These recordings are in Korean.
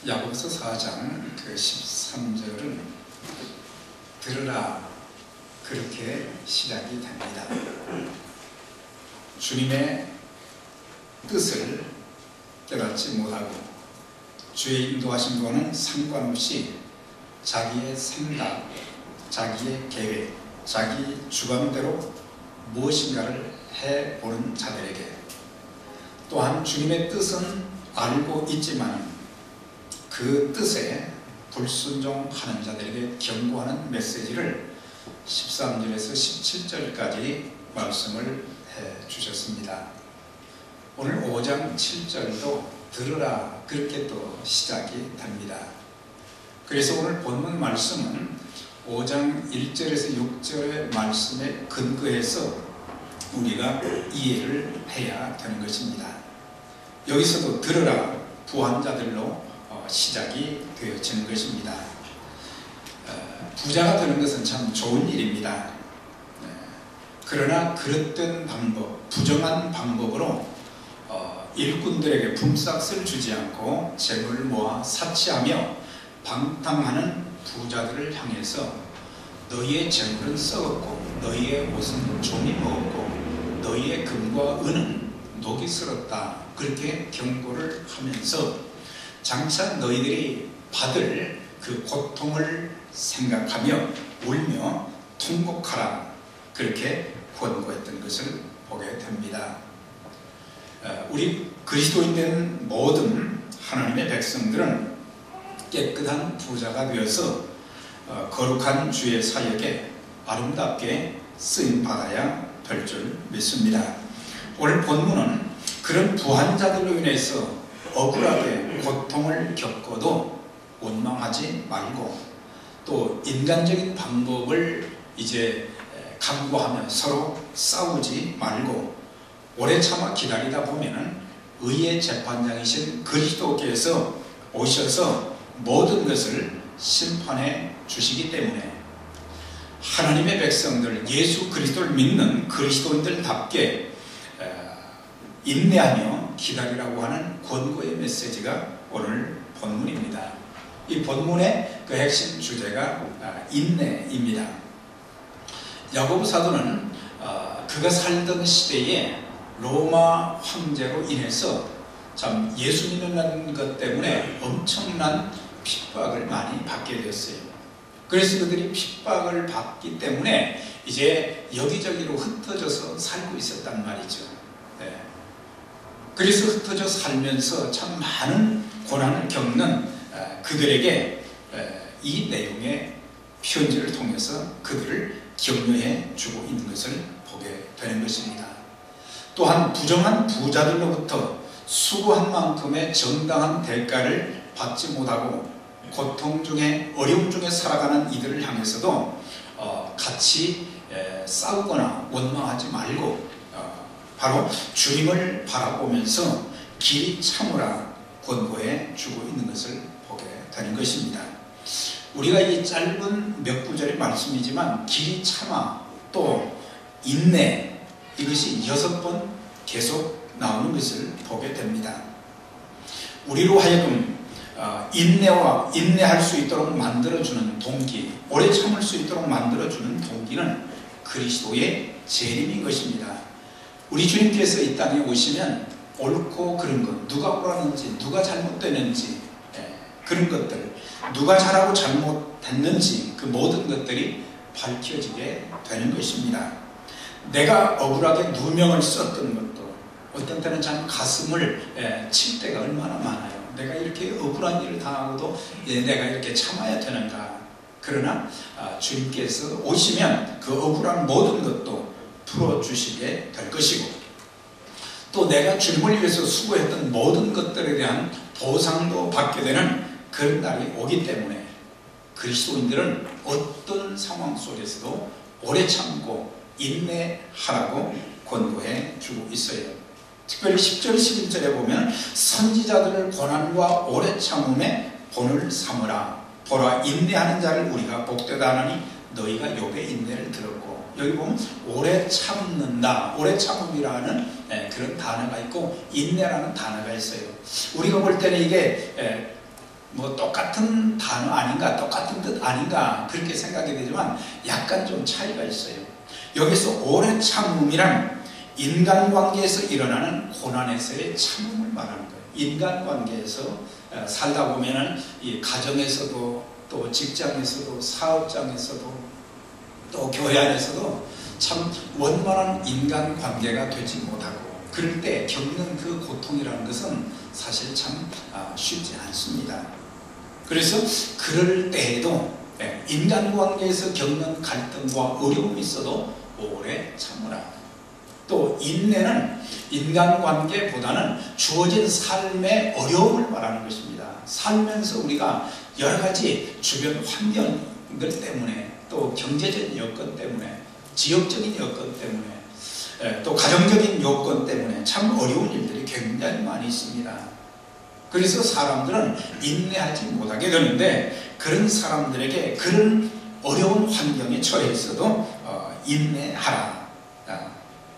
야고보서 4장 그 13절은 들으라 그렇게 시작이 됩니다. 주님의 뜻을 깨닫지 못하고 주의 인도하신 거는 상관없이 자기의 생각, 자기의 계획, 자기 주관대로 무엇인가를 해보는 자들에게, 또한 주님의 뜻은 알고 있지만 그 뜻에 불순종하는 자들에게 경고하는 메시지를 13절에서 17절까지 말씀을 해주셨습니다. 오늘 5장 7절도 들으라 그렇게 또 시작이 됩니다. 그래서 오늘 본문 말씀은 5장 1절에서 6절의 말씀에 근거해서 우리가 이해를 해야 되는 것입니다. 여기서도 들으라 부한 자들로 시작이 되어지는 것입니다. 부자가 되는 것은 참 좋은 일입니다. 그러나 그릇된 방법, 부정한 방법으로 일꾼들에게 품삯을 주지 않고 재물을 모아 사치하며 방탕하는 부자들을 향해서 너희의 재물은 썩었고 너희의 옷은 종이 먹었고 너희의 금과 은은 녹이 슬었다, 그렇게 경고를 하면서 장차 너희들이 받을 그 고통을 생각하며 울며 통곡하라, 그렇게 권고했던 것을 보게 됩니다. 우리 그리스도인된 모든 하나님의 백성들은 깨끗한 부자가 되어서 거룩한 주의 사역에 아름답게 쓰임받아야 될 줄 믿습니다. 오늘 본문은 그런 부한 자들로 인해서 억울하게 고통을 겪어도 원망하지 말고, 또 인간적인 방법을 이제 강구하며 서로 싸우지 말고 오래 참아 기다리다 보면은 의의 재판장이신 그리스도께서 오셔서 모든 것을 심판해 주시기 때문에 하나님의 백성들, 예수 그리스도를 믿는 그리스도인들답게 인내하며 기다리라고 하는 권고의 메시지가 오늘 본문입니다. 이 본문의 그 핵심 주제가 인내입니다. 야고보 사도는 그가 살던 시대에 로마 황제로 인해서 참 예수 믿는 것 때문에 엄청난 핍박을 많이 받게 되었어요. 그래서 그들이 핍박을 받기 때문에 이제 여기저기로 흩어져서 살고 있었단 말이죠. 그래서 흩어져 살면서 참 많은 고난을 겪는 그들에게 이 내용의 편지를 통해서 그들을 격려해 주고 있는 것을 보게 되는 것입니다. 또한 부정한 부자들로부터 수고한 만큼의 정당한 대가를 받지 못하고 고통 중에, 어려움 중에 살아가는 이들을 향해서도 같이 싸우거나 원망하지 말고 바로 주님을 바라보면서 길이 참으라 권고해 주고 있는 것을 보게 되는 것입니다. 우리가 이 짧은 몇 구절의 말씀이지만 길이 참아, 또 인내, 이것이 6번 계속 나오는 것을 보게 됩니다. 우리로 하여금 인내할 수 있도록 만들어주는 동기, 오래 참을 수 있도록 만들어주는 동기는 그리스도의 재림인 것입니다. 우리 주님께서 이 땅에 오시면 옳고 그른 것, 누가 옳았는지, 누가 잘못되는지, 그런 것들, 누가 잘하고 잘못했는지 그 모든 것들이 밝혀지게 되는 것입니다. 내가 억울하게 누명을 썼던 것도 어떤 때는 참 가슴을 칠 때가 얼마나 많아요. 내가 이렇게 억울한 일을 당하고도 내가 이렇게 참아야 되는가. 그러나 주님께서 오시면 그 억울한 모든 것도 풀어주시게 될 것이고, 또 내가 주님을 위해서 수고했던 모든 것들에 대한 보상도 받게 되는 그런 날이 오기 때문에 그리스도인들은 어떤 상황 속에서도 오래 참고 인내하라고 권고해 주고 있어요. 특별히 10절 11절에 보면 선지자들을 고난과 오래 참음에 본을 삼으라. 보라, 인내하는 자를 우리가 복되다 하나니 너희가 욥의 인내를 들었고, 여기 보면 오래 참는다, 오래 참음이라는 그런 단어가 있고 인내라는 단어가 있어요. 우리가 볼 때는 이게 뭐 똑같은 단어 아닌가, 똑같은 뜻 아닌가 그렇게 생각이 되지만 약간 좀 차이가 있어요. 여기서 오래 참음이란 인간관계에서 일어나는 고난에서의 참음을 말하는 거예요. 인간관계에서 살다 보면은 이 가정에서도 또 직장에서도 사업장에서도 또 교회 안에서도 참 원만한 인간관계가 되지 못하고 그럴 때 겪는 그 고통이라는 것은 사실 참 쉽지 않습니다. 그래서 그럴 때에도 인간관계에서 겪는 갈등과 어려움이 있어도 오래 참으라. 또 인내는 인간관계보다는 주어진 삶의 어려움을 말하는 것입니다. 살면서 우리가 여러 가지 주변 환경들 때문에 또 경제적인 여건 때문에 지역적인 여건 때문에 또 가정적인 요건 때문에 참 어려운 일들이 굉장히 많이 있습니다. 그래서 사람들은 인내하지 못하게 되는데 그런 사람들에게 그런 어려운 환경에 처해 있어도 인내하라.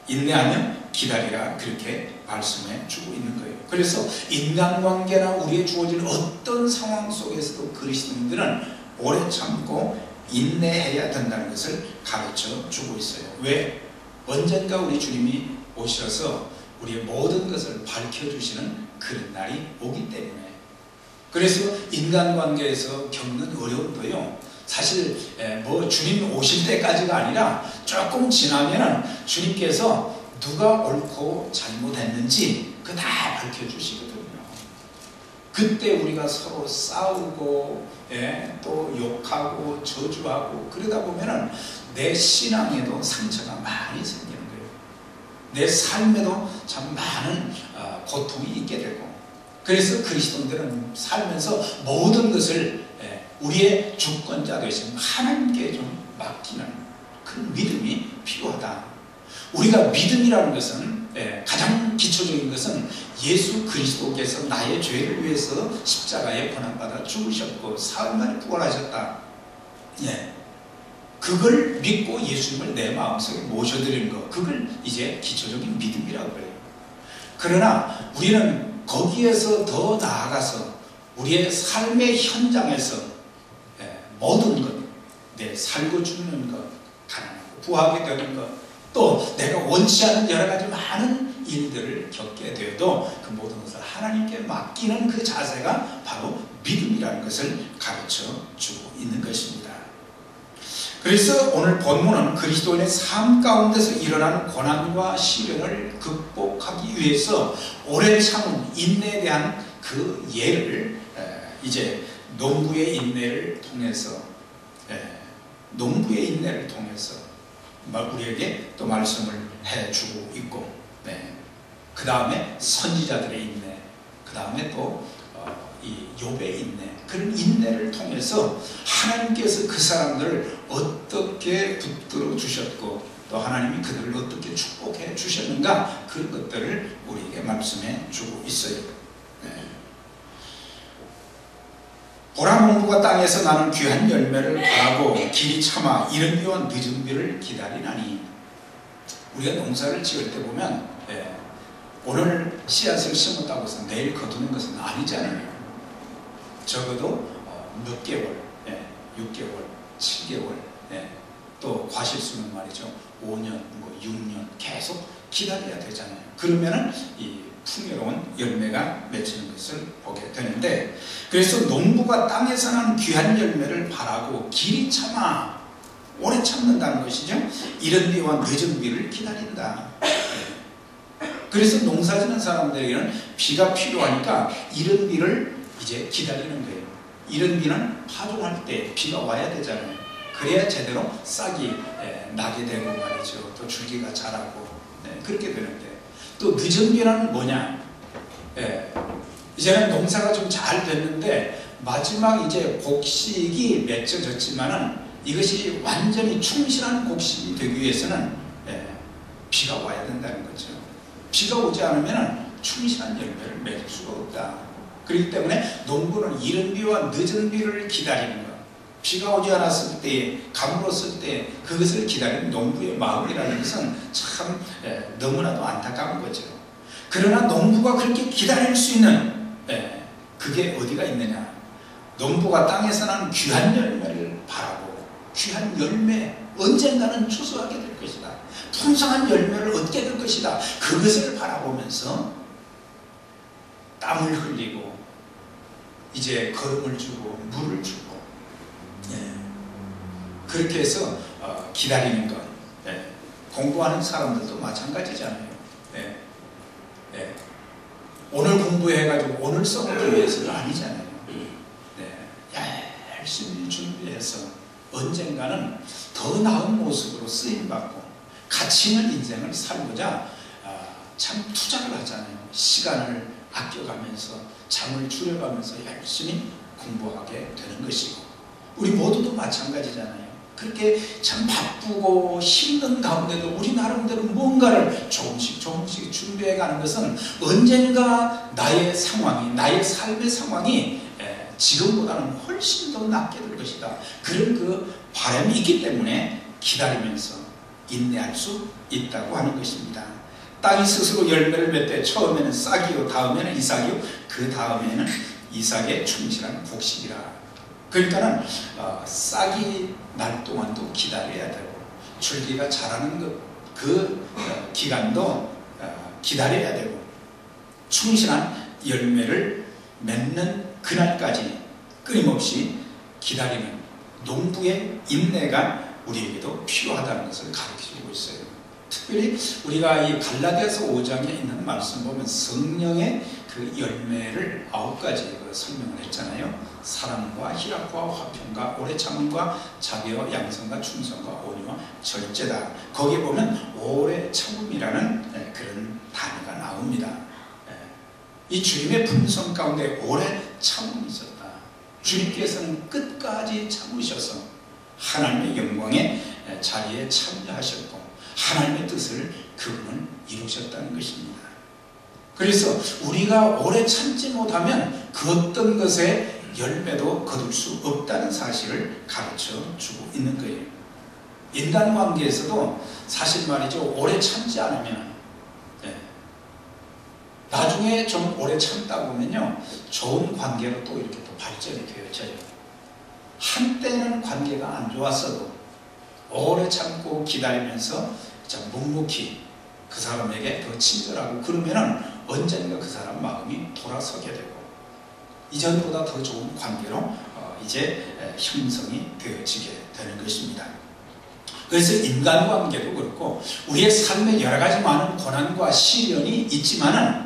인내하면 기다리라. 그렇게 말씀해 주고 있는 거예요. 그래서 인간관계나 우리에 주어진 어떤 상황 속에서도 그리스도인들은 오래 참고 인내해야 된다는 것을 가르쳐 주고 있어요. 왜? 언젠가 우리 주님이 오셔서 우리의 모든 것을 밝혀주시는 그런 날이 오기 때문에. 그래서 인간관계에서 겪는 어려움도요, 사실 뭐 주님 오실 때까지가 아니라 조금 지나면 주님께서 누가 옳고 잘못했는지 그거 다 밝혀주시거든요. 그때 우리가 서로 싸우고 또 욕하고 저주하고 그러다 보면 내 신앙에도 상처가 많이 생기는 거예요. 내 삶에도 참 많은 고통이 있게 되고, 그래서 그리스도인들은 살면서 모든 것을 우리의 주권자 되신 하나님께 좀 맡기는 그런 믿음이 필요하다. 우리가 믿음이라는 것은 가장 기초적인 것은 예수 그리스도께서 나의 죄를 위해서 십자가에 고난받아 죽으셨고 사흘 만에 부활하셨다. 그걸 믿고 예수님을 내 마음속에 모셔드리는 것, 그걸 이제 기초적인 믿음이라고 그래요. 그러나 우리는 거기에서 더 나아가서 우리의 삶의 현장에서 모든 것, 내 살고 죽는 것, 가난하고 부하게 되는 것, 또 내가 원치 않은 여러 가지 많은 일들을 겪게 되어도 그 모든 것을 하나님께 맡기는 그 자세가 바로 믿음이라는 것을 가르쳐 주고 있는 것입니다. 그래서 오늘 본문은 그리스도인의 삶 가운데서 일어나는 고난과 시련을 극복하기 위해서 오래 참은 인내에 대한 그 예를 이제 농부의 인내를 통해서 우리에게 또 말씀을 해주고 있고, 그 다음에 선지자들의 인내, 그 다음에 또 이 욥의 인내, 그런 인내를 통해서 하나님께서 그 사람들을 어떻게 붙들어 주셨고 또 하나님이 그들을 어떻게 축복해 주셨는가, 그런 것들을 우리에게 말씀해 주고 있어요. 보라, 농부가 땅에서 나는 귀한 열매를 바라고 길이 참아 이른 비와 늦은 비를 기다리나니. 우리가 농사를 지을 때 보면 오늘 씨앗을 심었다고 해서 내일 거두는 것은 아니잖아요. 적어도 몇 개월, 6개월, 7개월, 또 과실수는 말이죠 5년, 6년 계속 기다려야 되잖아요. 그러면은 이 풍요로운 열매가 맺히는 것을 보게 되는데, 그래서 농부가 땅에서 난 귀한 열매를 바라고 길이 참아 오래 참는다는 것이죠. 이른 비와 늦은 비를 기다린다. 그래서 농사 짓는 사람들에게는 비가 필요하니까 이른 비를 이제 기다리는 거예요. 이른 비는 파종할 때 비가 와야 되잖아요. 그래야 제대로 싹이 나게 되고 말이죠. 또 줄기가 자라고 그렇게 되는데, 또 늦은 비는 뭐냐? 이제는 농사가 좀 잘 됐는데 마지막 이제 곡식이 맺혀졌지만은 이것이 완전히 충실한 곡식이 되기 위해서는 비가 와야 된다는 거죠. 비가 오지 않으면 충실한 열매를 맺을 수가 없다. 그렇기 때문에 농부는 이른 비와 늦은 비를 기다리는 것, 비가 오지 않았을 때, 가물었을 때 그것을 기다리는 농부의 마음이라는 것은 참 너무나도 안타까운 거죠. 그러나 농부가 그렇게 기다릴 수 있는 그게 어디가 있느냐? 농부가 땅에서 나는 귀한 열매를 바라보고 귀한 열매 언젠가는 추수하게 될 것이다. 풍성한 열매를 얻게 될 것이다. 그것을 바라보면서 땀을 흘리고 이제 거름을 주고 물을 주고 그렇게 해서 기다리는 것. 공부하는 사람들도 마찬가지잖아요. 오늘 공부해가지고 오늘 써보기 위해서가 아니잖아요. 열심히 준비해서 언젠가는 더 나은 모습으로 쓰임받고 가치 있는 인생을 살고자 참 투자를 하잖아요. 시간을 아껴가면서 잠을 줄여가면서 열심히 공부하게 되는 것이고 우리 모두도 마찬가지잖아요. 그렇게 참 바쁘고 힘든 가운데도 우리 나름대로 뭔가를 조금씩 준비해가는 것은 언젠가 나의 상황이 나의 삶의 상황이 지금보다는 훨씬 더 낫게 될 것이다. 그런 그 바람이 있기 때문에 기다리면서 인내할 수 있다고 하는 것입니다. 땅이 스스로 열매를 맺되 처음에는 싹이요 다음에는 이삭이요 그 다음에는 이삭의 충실한 곡식이라. 그러니까는 싹이 날 동안도 기다려야 되고 줄기가 자라는 그 기간도 기다려야 되고 충실한 열매를 맺는 그날까지 끊임없이 기다리는 농부의 인내가 우리에게도 필요하다는 것을 가르쳐주고 있어요. 특별히 우리가 이 갈라디아서 5장에 있는 말씀 보면 성령의 그 열매를 9가지 설명을 했잖아요. 사랑과 희락과 화평과 오래 참음과 자비와 양성과 충성과 온유와 절제다. 거기에 보면 오래 참음이라는 그런 단어가 나옵니다. 이 주님의 품성 가운데 오래 참음이 있었다. 주님께서는 끝까지 참으셔서 하나님의 영광의 자리에 참여하셨고 하나님의 뜻을 그분은 이루셨다는 것입니다. 그래서 우리가 오래 참지 못하면 그 어떤 것의 열매도 거둘 수 없다는 사실을 가르쳐 주고 있는 거예요. 인간관계에서도 사실 말이죠. 오래 참지 않으면 나중에 좀 오래 참다 보면요 좋은 관계로 또 이렇게 또 발전이 되어져요. 한때는 관계가 안 좋았어도 오래 참고 기다리면서 묵묵히 그 사람에게 더 친절하고 그러면은 언젠가 그 사람 마음이 돌아서게 되고 이전보다 더 좋은 관계로 이제 형성이 되어지게 되는 것입니다. 그래서 인간관계도 그렇고 우리의 삶에 여러 가지 많은 고난과 시련이 있지만은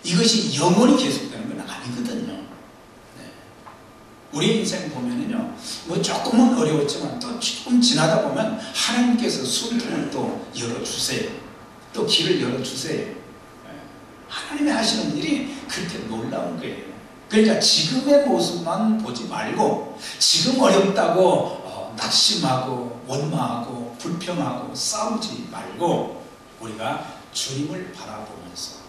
이것이 영원히 계속되는 건 아니거든요. 우리 인생 보면은요, 뭐 조금은 어려웠지만 또 조금 지나다 보면 하나님께서 숨통을 또 열어주세요. 또 길을 열어주세요. 하나님이 하시는 일이 그렇게 놀라운 거예요. 그러니까 지금의 모습만 보지 말고 지금 어렵다고 낙심하고 원망하고 불평하고 싸우지 말고 우리가 주님을 바라보면서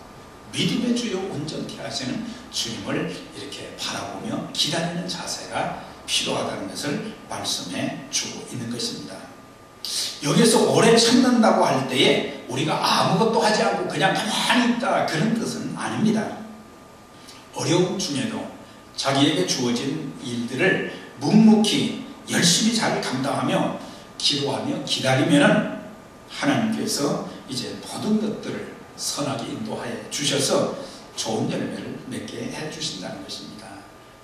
믿음의 주요 온전케 하시는 주님을 이렇게 바라보며 기다리는 자세가 필요하다는 것을 말씀해 주고 있는 것입니다. 여기서 오래 참는다고 할 때에 우리가 아무것도 하지 않고 그냥 가만히 있다 그런 뜻은 아닙니다. 어려움 중에도 자기에게 주어진 일들을 묵묵히 열심히 잘 감당하며 기도하며 기다리면은 하나님께서 이제 모든 것들을 선하게 인도하여 주셔서 좋은 열매를 맺게 해 주신다는 것입니다.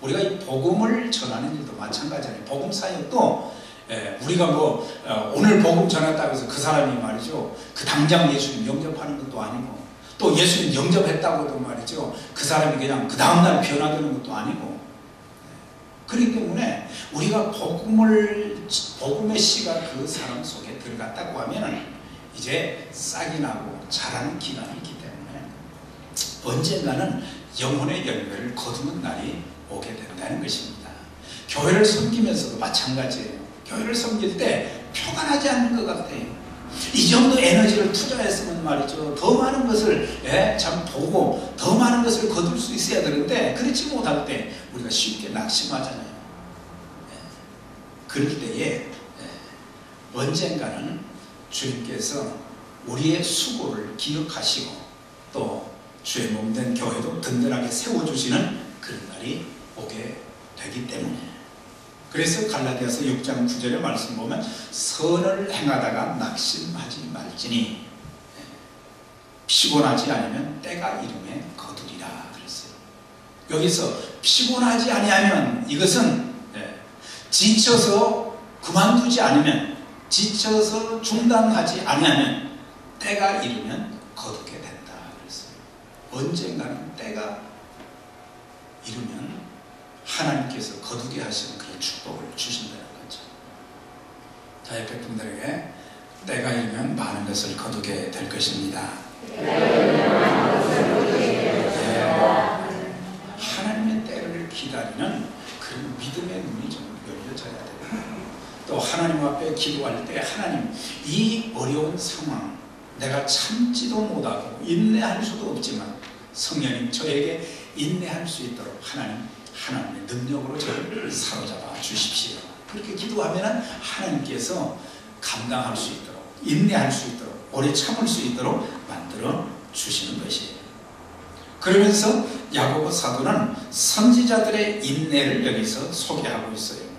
우리가 이 복음을 전하는 일도 마찬가지예요. 복음 사역도 우리가 뭐 오늘 복음 전했다고 해서 그 사람이 말이죠 그 당장 예수님 영접하는 것도 아니고 또 예수님 영접했다고도 말이죠 그 사람이 그냥 그 다음날 변화되는 것도 아니고 그렇기 때문에 우리가 복음의 씨가 그 사람 속에 들어갔다고 하면 이제 싹이 나고 자라는 기간이 있기 때문에 언젠가는 영혼의 열매를 거두는 날이 오게 된다는 것입니다. 교회를 섬기면서도 마찬가지예요. 교회를 섬길 때 표가 나지 않는 것 같아요. 이 정도 에너지를 투자했으면 말이죠 더 많은 것을 참 보고 더 많은 것을 거둘 수 있어야 되는데 그렇지 못할 때 우리가 쉽게 낙심하잖아요. 그럴 때에 언젠가는 주님께서 우리의 수고를 기억하시고 또 주의 몸된 교회도 든든하게 세워주시는 그런 날이 오게 되기 때문에 그래서 갈라디아서 6장 9절의 말씀 보면 선을 행하다가 낙심하지 말지니 피곤하지 않으면 때가 이름에 거두리라 그랬어요. 여기서 피곤하지 아니하면 이것은 지쳐서 그만두지 않으면, 지쳐서 중단하지 아니하면 때가 이르면 거두게 된다 그랬어요. 언젠가는 때가 이르면 하나님께서 거두게 하시는 그런 축복을 주신다는 거죠. 자, 옆에 분들에게 때가 이르면 많은 것을 거두게 될 것입니다. 하나님의 때를 기다리는 그런 믿음의 눈이 좀 열려져야 돼요. 또 하나님 앞에 기도할 때 하나님, 이 어려운 상황 내가 참지도 못하고 인내할 수도 없지만 성령님 저에게 인내할 수 있도록 하나님의 능력으로 저를 사로잡아 주십시오. 그렇게 기도하면 하나님께서 감당할 수 있도록, 인내할 수 있도록, 오래 참을 수 있도록 만들어 주시는 것이에요. 그러면서 야고보 사도는 선지자들의 인내를 여기서 소개하고 있어요.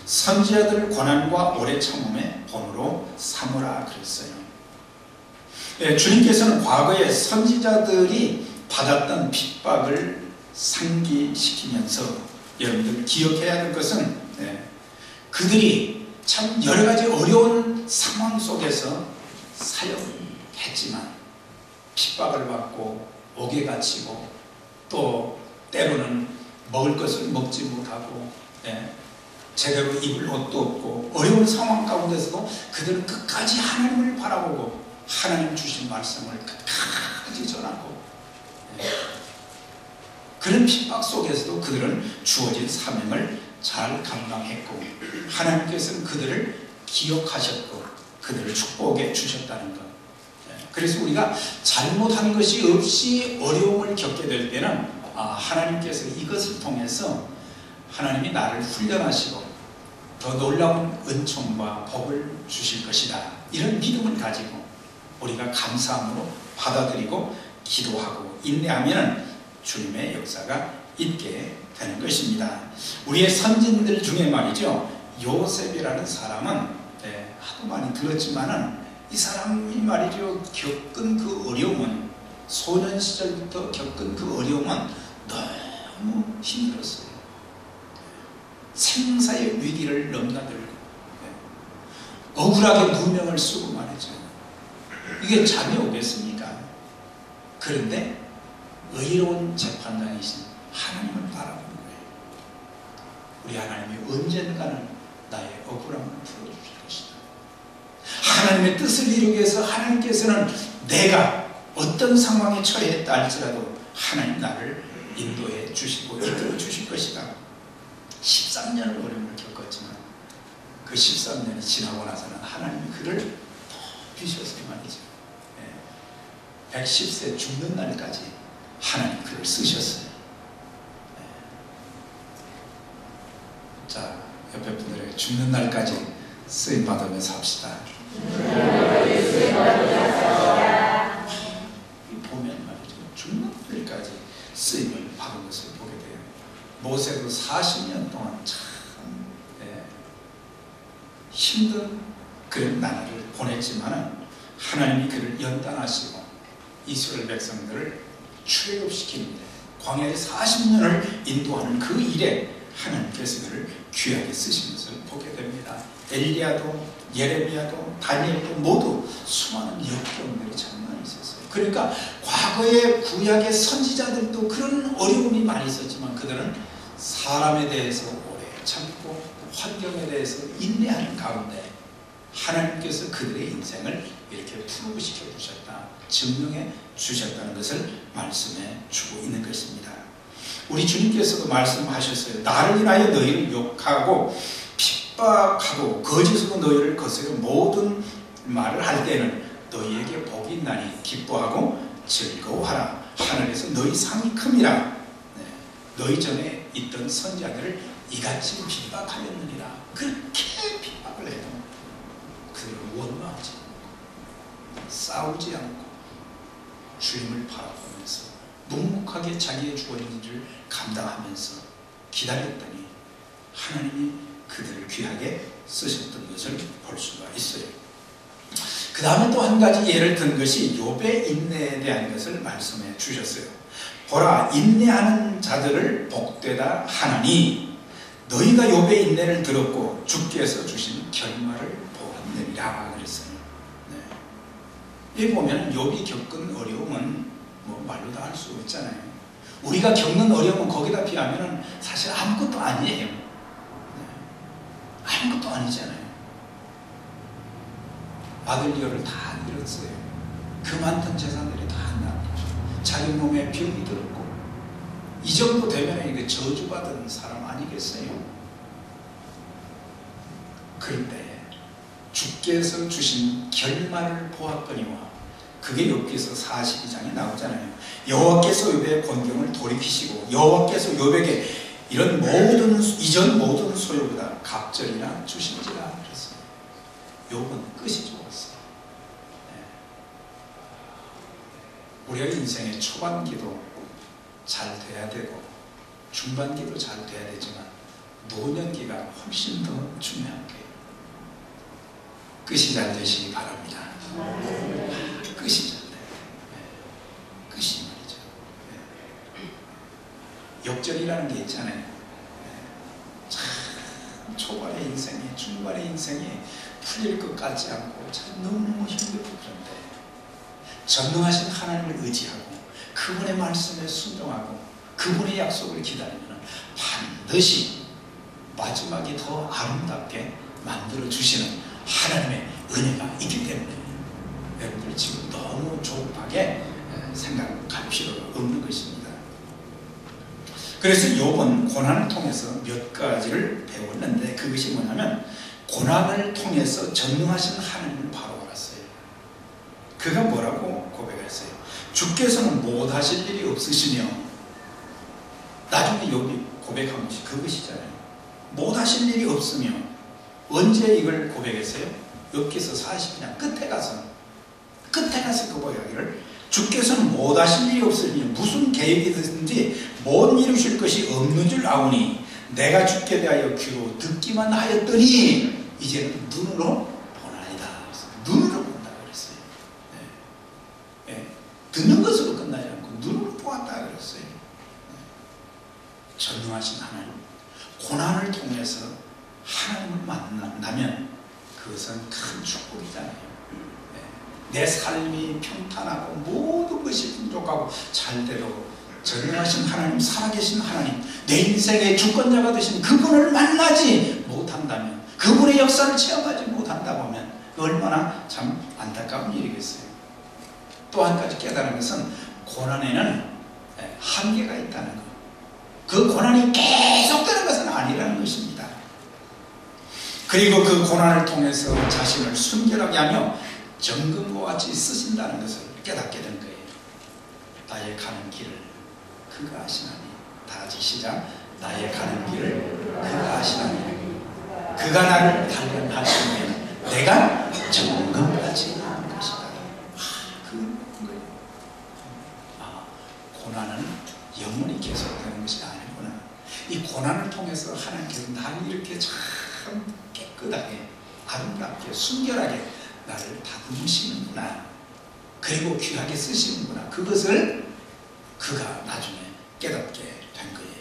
선지자들 고난과 오래 참음의 본으로 삼으라 그랬어요. 주님께서는 과거에 선지자들이 받았던 핍박을 상기시키면서 여러분들 기억해야 될 것은 그들이 참 여러 가지 어려운 상황 속에서 사역했지만 핍박을 받고 옥에 갇히고 또 때로는 먹을 것을 먹지 못하고 제대로 입을 옷도 없고 어려운 상황 가운데서도 그들은 끝까지 하나님을 바라보고 하나님 주신 말씀을 끝까지 전하고 그런 핍박 속에서도 그들은 주어진 사명을 잘 감당했고 하나님께서는 그들을 기억하셨고 그들을 축복해 주셨다는 것. 그래서 우리가 잘못한 것이 없이 어려움을 겪게 될 때는 하나님께서 이것을 통해서 하나님이 나를 훈련하시고 더 놀라운 은총과 복을 주실 것이다, 이런 믿음을 가지고 우리가 감사함으로 받아들이고 기도하고 인내하면 주님의 역사가 있게 되는 것입니다. 우리의 선진들 중에 말이죠, 요셉이라는 사람은 하도 많이 들었지만은 이 사람이 말이죠, 겪은 그 어려움은, 소년 시절부터 겪은 그 어려움은 너무 힘들었어요. 생사의 위기를 넘나들고 억울하게 누명을 쓰고 말이죠. 이게 잠이 오겠습니까? 그런데 의로운 재판장이신 하나님을 바라보는 거예요. 우리 하나님이 언젠가는 나의 억울함을 풀어주실 것이다. 하나님의 뜻을 이루기 위해서 하나님께서는 내가 어떤 상황에 처했다 할지라도 하나님 나를 인도해 주시고 이끌어 주실 것이다. 13년을 어려움을 겪었지만 그 13년이 지나고 나서는 하나님이 그를 높이셔서 말이죠, 110세 죽는 날까지 하나님 그를 쓰셨어요. 자, 옆에 분들에게 죽는 날까지 쓰임 받으면서 합시다. 보면 말이죠, 죽는 날까지 쓰임을 받은 것을 보게 돼요. 모세도 40년 동안 참 힘든 그런 나라를 보냈지만 하나님이 그를 연단하시고 이스라엘 백성들을 출애굽시키는데 광야에 40년을 인도하는 그 일에 하나님께서 그를 귀하게 쓰신 것을 보게 됩니다. 엘리야도 예레미야도 다니엘도 모두 수많은 역경들이 참 많이 있었어요. 그러니까 과거의 구약의 선지자들도 그런 어려움이 많이 있었지만 그들은 사람에 대해서 오래 참고 환경에 대해서 인내하는 가운데 하나님께서 그들의 인생을 이렇게 푸르시켜 주셨다, 증명해 주셨다는 것을 말씀해 주고 있는 것입니다. 우리 주님께서도 말씀하셨어요. 나를 인하여 너희를 욕하고 핍박하고 거짓으로 너희를 거스려 모든 말을 할 때는 너희에게 복이 있나니 기뻐하고 즐거워하라. 하늘에서 너희 상이 큼이라. 너희 전에 있던 선지자들을 이같이 핍박하였느니라. 그렇게 핍박을 해도 그들은 원망하지 않고 싸우지 않고 주님을 바라보면서 묵묵하게 자기의 주어진 일을 감당하면서 기다렸더니 하나님이 그들을 귀하게 쓰셨던 것을 볼 수가 있어요. 그 다음에 또 한 가지 예를 든 것이 욥의 인내에 대한 것을 말씀해 주셨어요. 보라, 인내하는 자들을 복되다 하나니 너희가 욥의 인내를 들었고 주께서 주신 결말을 보았느니라 그랬어요. 네. 여기 보면 욥이 겪은 어려움은 뭐 말로 다 할 수 없잖아요. 우리가 겪는 어려움은 거기다 비하면 사실 아무것도 아니에요. 네. 아무것도 아니잖아요. 아들, 녀를 다 잃었어요. 그 많던 재산들이 다 나갔죠. 자기 몸에 병이 들었고, 이 정도 되면 이게 저주받은 사람 아니겠어요? 그런데 주께서 주신 결말을 보았거니와, 그게 욥기서 42장에 나오잖아요. 여호와께서 욥의 곤경을 돌이키시고 여호와께서 욥에게 이런 모든 이전 모든 소유보다 갑절이나 주신지라 그랬어요. 욥은 끝이 좋았어요. 네. 우리가 인생의 초반기도 잘 돼야 되고 중반기도 잘 돼야 되지만 노년기가 훨씬 더 중요한 거예요. 끝이 잘 되시기 바랍니다. 끝이 잘 돼요. 네. 끝이 말이죠. 네. 역전이라는 게 있잖아요. 네. 참 초반의 인생이 중반의 인생이 풀릴 것 같지 않고 참 너무너무 힘들고, 그런데 전능하신 하나님을 의지하고 그분의 말씀에 순종하고 그분의 약속을 기다리면 반드시 마지막이 더 아름답게 만들어 주시는 하나님의 은혜가 있기 때문에 여러분들 지금 너무 조급하게 생각할 필요가 없는 것입니다. 그래서 욥은 고난을 통해서 몇 가지를 배웠는데, 그것이 뭐냐면 고난을 통해서 전능하신 하나님을 바로 알았어요. 그가 뭐라고 고백했어요? 주께서는 못하실 일이 없으시며, 나중에 욥이 고백한 것이 그것이잖아요. 못하실 일이 없으며. 언제 이걸 고백했어요? 욥기서 40장 끝에 가서 그 고백하기를, 주께서는 못하실 일이 없으시며 무슨 계획이든지 못 이루실 것이 없는 줄 아오니 내가 주께 대하여 귀로 듣기만 하였더니 이제는 눈으로 보나이다. 눈으로 본다 그랬어요. 네. 네. 듣는 것으로 끝나지 않고 눈으로 보았다 그랬어요. 네. 전능하신 하나님, 고난을 통해서 하나님을 만나면 그것은 큰 축복이잖아요. 네. 내 삶이 평탄하고 모든 것이 풍족하고 잘돼도 전능하신 하나님, 살아계신 하나님, 내 인생의 주권자가 되신 그분을 만나지 못한다면, 그분의 역사를 체험하지 못한다고 하면 얼마나 참 안타까운 일이겠어요. 또 한 가지 깨달은 것은 고난에는 한계가 있다는 것. 그 고난이 계속되는 것은 아니라는 것입니다. 그리고 그 고난을 통해서 자신을 순결하게 하며 정금과 같이 쓰신다는 것을 깨닫게 된 거예요. 나의 가는 길을 그가 아시나니. 다 같이 시작. 나의 가는 길을 그가 아시나니. 그가 나를 단련하시면 내가 정금같이 하는 것이다. 고난은 영원히 계속되는 것이 아니구나. 이 고난을 통해서 하나님께서 나를 이렇게 참 깨끗하게 아름답게 순결하게 나를 다듬으시는구나. 그리고 귀하게 쓰시는구나. 그것을 그가 나중에 깨닫게 된 거예요.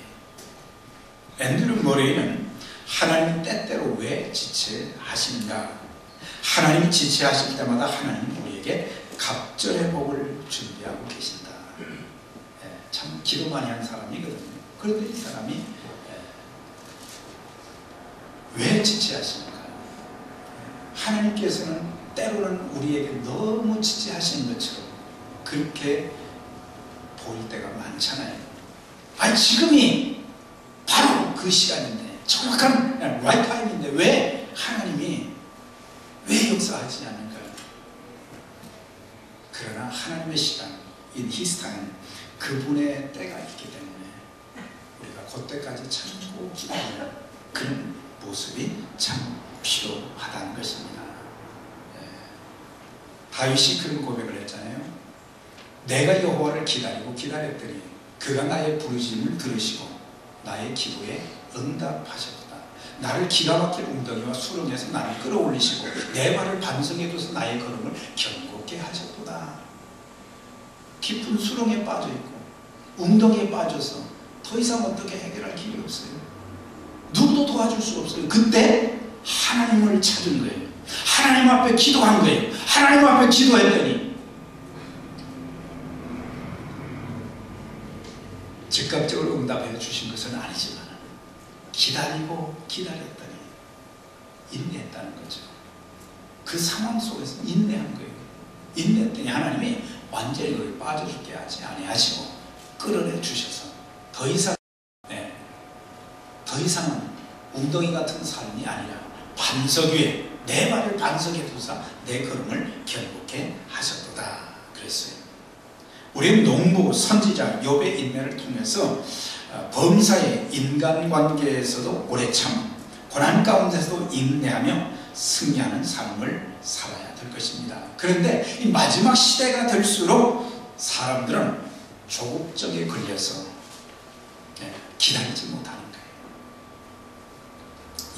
앤드류 머레이는 하나님이 때때로 왜 지체하시는가? 하나님이 지체하실 때마다 하나님은 우리에게 갑절의 복을 준비하고 계신다. 참 기도 많이 한 사람이거든요. 그런데 이 사람이 왜 지체하시는가? 하나님께서는 때로는 우리에게 너무 지체하시는 것처럼 그렇게 보일 때가 많잖아요. 아니 지금이 바로 그 시간인데, 정확한 right time인데 왜 하나님이 왜 역사하지 않는가요? 그러나 하나님의 시간, in His time, 그분의 때가 있기 때문에 우리가 그때까지 참고 기다리는 그런 모습이 참 필요하다는 것입니다. 다윗이 그런 고백을 했잖아요. 내가 여호와를 기다리고 기다렸더니 그가 나의 부르짖음을 들으시고 나의 기도에 응답하셨다. 나를 기가 막힌 웅덩이와 수렁에서 나를 끌어올리시고 내 발을 반석에 둬서 나의 걸음을 견고케 하셨도다. 깊은 수렁에 빠져있고 웅덩이에 빠져서 더 이상 어떻게 해결할 길이 없어요. 누구도 도와줄 수 없어요. 그때 하나님을 찾은 거예요. 하나님 앞에 기도한 거예요. 하나님 앞에 기도했더니 즉각적으로 응답해 주신 것은 아니지만 기다리고 기다렸더니 인내했다는 거죠. 그 상황 속에서 인내한 거예요. 인내했더니 하나님이 완전히 거기 빠져죽게 하지 아니하시고 끌어내 주셔서 더 이상 더 이상은 웅덩이 같은 삶이 아니라 반석 위에 내 발을 반석에 두사 내 걸음을 견고케 하셨도다 그랬어요. 우리는 농부, 선지자 욥의 인내를 통해서 범사의 인간관계에서도 오래 참 고난 가운데서도 인내하며 승리하는 삶을 살아야 될 것입니다. 그런데 이 마지막 시대가 될수록 사람들은 조급증에 걸려서 기다리지 못하는 거예요.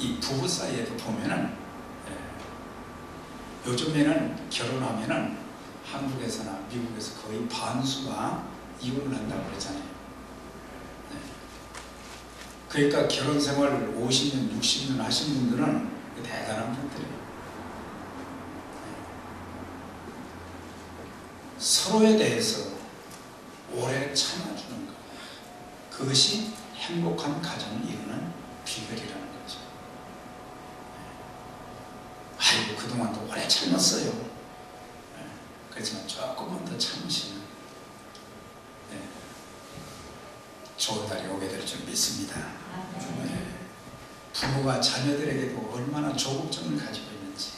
이 부부 사이에도 보면은 요즘에는 결혼하면은 한국에서나 미국에서 거의 반수가 이혼을 한다고 그러잖아요. 그러니까 결혼 생활을 50년, 60년 하신 분들은 대단한 분들이에요. 서로에 대해서 오래 참아주는 것, 그것이 행복한 가정을 이루는 비결이라는 거죠. 아이고 그동안도 오래 참았어요. 그렇지만 조금만 더 참으시면 좋은 날이 오게 될 줄 믿습니다. 부모가 자녀들에게도 얼마나 조급증을 가지고 있는지,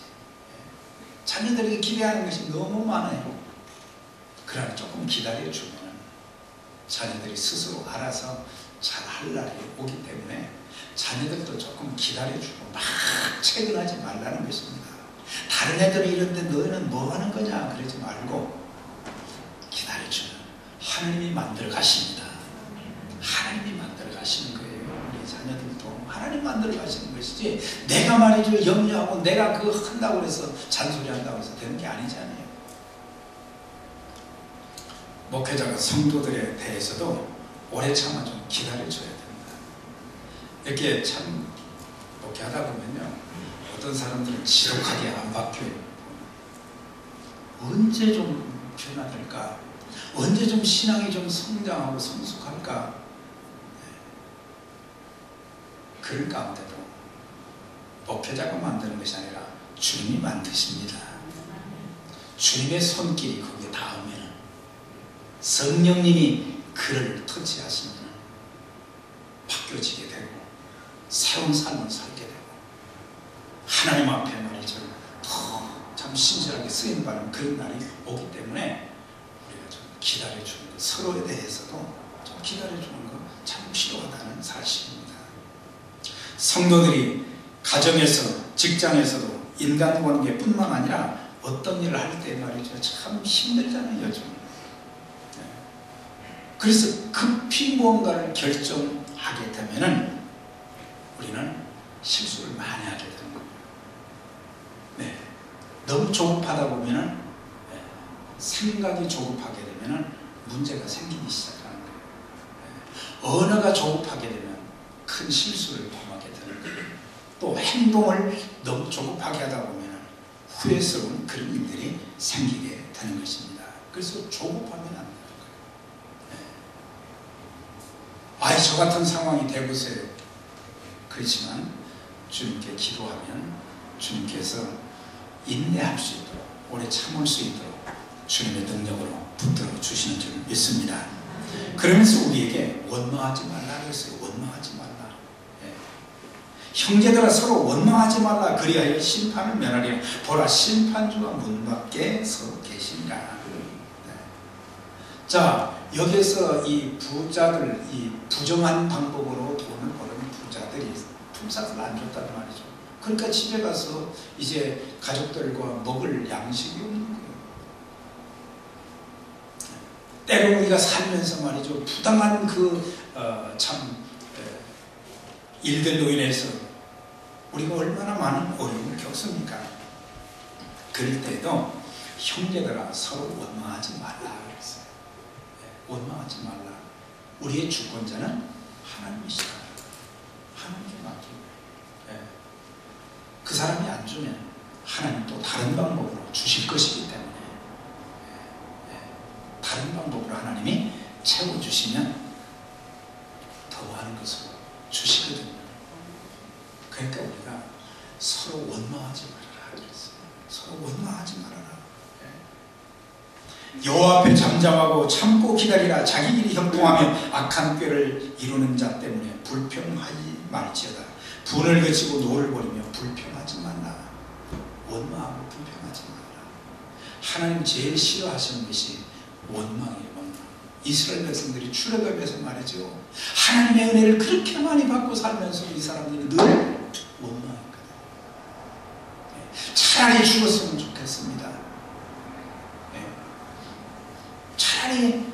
자녀들에게 기대하는 것이 너무 많아요. 그러나 조금 기다려주면 자녀들이 스스로 알아서 잘할 날이 오기 때문에 자녀들도 조금 기다려주고 막 채근하지 말라는 것입니다. 다른 애들은 이런데 너희는 뭐 하는 거냐 그러지 말고 기다려주면 하나님이 만들어 가십니다. 하나님이 만들어 가시는 거예요. 우리 자녀들도 하나님 만들어 가시는 것이지 내가 말이죠 염려하고 내가 그거 한다고 해서 잔소리 한다고 해서 되는 게 아니잖아요. 목회자가 성도들에 대해서도 오래 참아 좀 기다려줘야 됩니다. 이렇게 참 목회하다 보면요 어떤 사람들은 지독하게 안 바뀌어요. 언제 좀 변화될까? 언제 좀 신앙이 좀 성장하고 성숙할까? 그런 가운데도 목회자가 만드는 것이 아니라 주님이 만드십니다. 주님의 손길이 거기에 닿으면 성령님이 그를 터치하시면 바뀌어지게 되고 새로운 삶을 살게 되고 하나님 앞에 말이죠 더 참 신실하게 쓰임받는 그런 날이 오기 때문에 우리가 좀 기다려주는 것, 서로에 대해서도 좀 기다려주는 것 참 필요하다는 사실입니다. 성도들이 가정에서 직장에서도 인간관계뿐만 아니라 어떤 일을 할 때 말이죠 참 힘들잖아요 요즘. 그래서 급히 무언가를 결정하게 되면은 우리는 실수를 많이 하게 되는 거예요. 너무 조급하다 보면은 생각이 조급하게 되면은 문제가 생기기 시작하는 거예요. 언어가 조급하게 되면 큰 실수를 범하게 되는 거예요. 또 행동을 너무 조급하게 하다 보면은 후회스러운 그런 일들이 생기게 되는 것입니다. 그래서 조급하면 안 돼요. 아이 저 같은 상황이 되보세요. 그렇지만 주님께 기도하면 주님께서 인내할 수 있도록 오래 참을 수 있도록 주님의 능력으로 붙들어 주시는 줄 믿습니다. 그러면서 우리에게 원망하지 말라 그랬어요. 원망하지 말라. 형제들아 서로 원망하지 말라. 그리하여 심판을 면하리라. 보라 심판주가 문 밖에 서 계신가. 자 여기서 이 부자들, 이 부정한 방법으로 돈을 버는 부자들이 품삯을 안 줬단 말이죠. 그러니까 집에 가서 이제 가족들과 먹을 양식이 없는 거예요. 때로 우리가 살면서 말이죠 부당한 그 참 일들로 인해서 우리가 얼마나 많은 어려움을 겪습니까? 그럴 때에도 형제들아 서로 원망하지 말라 그랬어요. 원망하지 말라. 우리의 주권자는 하나님이시다. 하나님께 맡기고 그 사람이 안 주면 하나님 또 다른 방법으로 주실 것이기 때문에 다른 방법으로 하나님이 채워주시면 더 많은 것으로 주시거든요. 그러니까 우리가 서로 원망하지 말아라 그랬어요. 서로 원망하지 말아라. 여호와 앞에 잠잠하고 참고 기다리라. 자기 길이 형통하며 악한 꾀를 이루는 자 때문에 불평하지 말지어다. 분을 그치고 노를 버리며 불평하지 말라. 원망하고 불평하지 말라. 하나님 제일 싫어하시는 것이 원망이에요. 원망. 이스라엘 백성들이 출애굽에서 말이죠. 하나님의 은혜를 그렇게 많이 받고 살면서 이 사람들이 늘 원망했거든요. 차라리 죽었으면 좋겠습니다. 차라리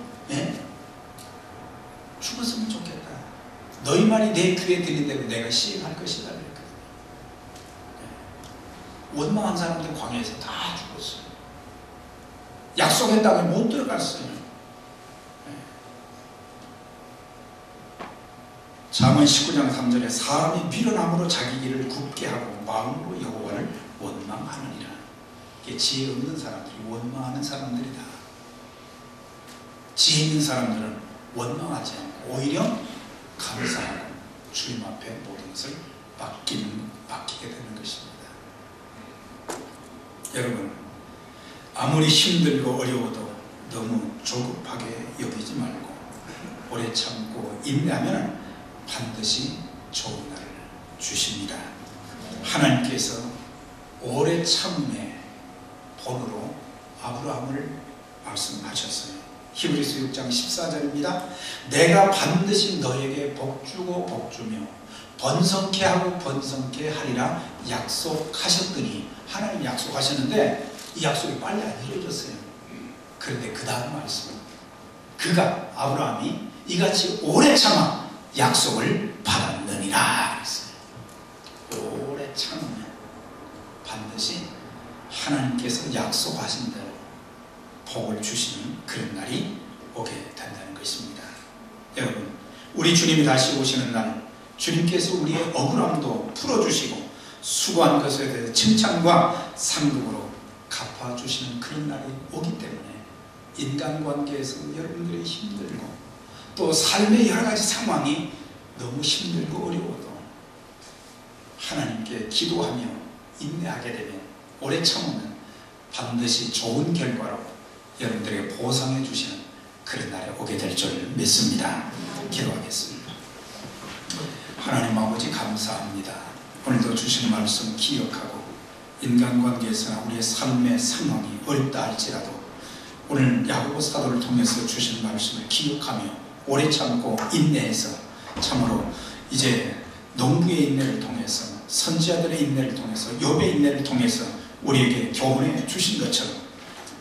죽었으면 좋겠다. 너희 말이 내 귀에 들린 대로 내가 시행할 것이다 그랬거든요. 원망한 사람들 광야에서 다 죽었어요. 약속의 땅에 못 들어갔어요. 잠언 19장 3절에 사람이 미련함으로 자기 길을 굽게 하고 마음으로 여호와를 원망하느니라. 이게 지혜 없는 사람들이 원망하는 사람들이다. 지혜 있는 사람들은 원망하지 않고 오히려 감사하고 주님 앞에 모든 것을 맡기게 되는 것입니다. 여러분, 아무리 힘들고 어려워도 너무 조급하게 여기지 말고 오래 참고 인내하면 반드시 좋은 날을 주십니다. 하나님께서 오래 참음의 본으로 아브라함을 말씀하셨어요. 히브리서 6장 14절입니다. 내가 반드시 너에게 복주고 복주며 번성케 하고 번성케 하리라 약속하셨더니, 하나님 약속하셨는데 이 약속이 빨리 안 이루어졌어요. 그런데 그 다음 말씀, 그가 아브라함이 이같이 오래 참아 약속을 받았느니라 그랬어요. 오래 참으면 반드시 하나님께서 약속하신 대로 복을 주시는 그런 날이 오게 된다는 것입니다. 여러분, 우리 주님이 다시 오시는 날 주님께서 우리의 억울함도 풀어주시고 수고한 것에 대해 칭찬과 상급으로 갚아주시는 그런 날이 오기 때문에 인간관계에서 여러분들이 힘들고 또 삶의 여러가지 상황이 너무 힘들고 어려워도 하나님께 기도하며 인내하게 되면, 오래 참으면 반드시 좋은 결과로 여러분들에게 보상해 주시는 그런 날이 오게 될 줄 믿습니다. 기도하겠습니다. 하나님 아버지 감사합니다. 오늘도 주신 말씀 기억하고 인간관계에서나 우리의 삶의 상황이 어렵다 할지라도 오늘 야고보 사도를 통해서 주신 말씀을 기억하며 오래 참고 인내해서 참으로 이제 농부의 인내를 통해서, 선지자들의 인내를 통해서, 욥의 인내를 통해서 우리에게 교훈해 주신 것처럼,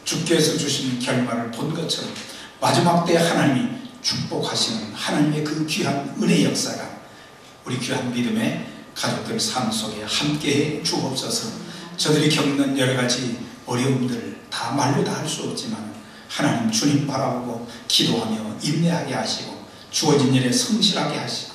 주께서 주신 결말을 본 것처럼 마지막 때 하나님이 축복하시는 하나님의 그 귀한 은혜 역사가 우리 귀한 믿음의 가족들 삶 속에 함께해 주옵소서. 저들이 겪는 여러 가지 어려움들을 다 말로 다 할 수 없지만 하나님 주님 바라보고 기도하며 인내하게 하시고 주어진 일에 성실하게 하시고,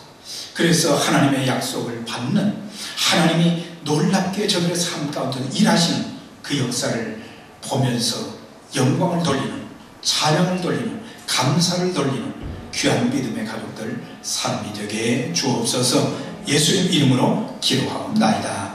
그래서 하나님의 약속을 받는, 하나님이 놀랍게 저들의 삶 가운데 일하시는 그 역사를 보면서 영광을 돌리는, 찬양을 돌리는, 감사를 돌리는 귀한 믿음의 가족들 삶이 되게 주옵소서. 예수님 이름으로 기도하옵나이다.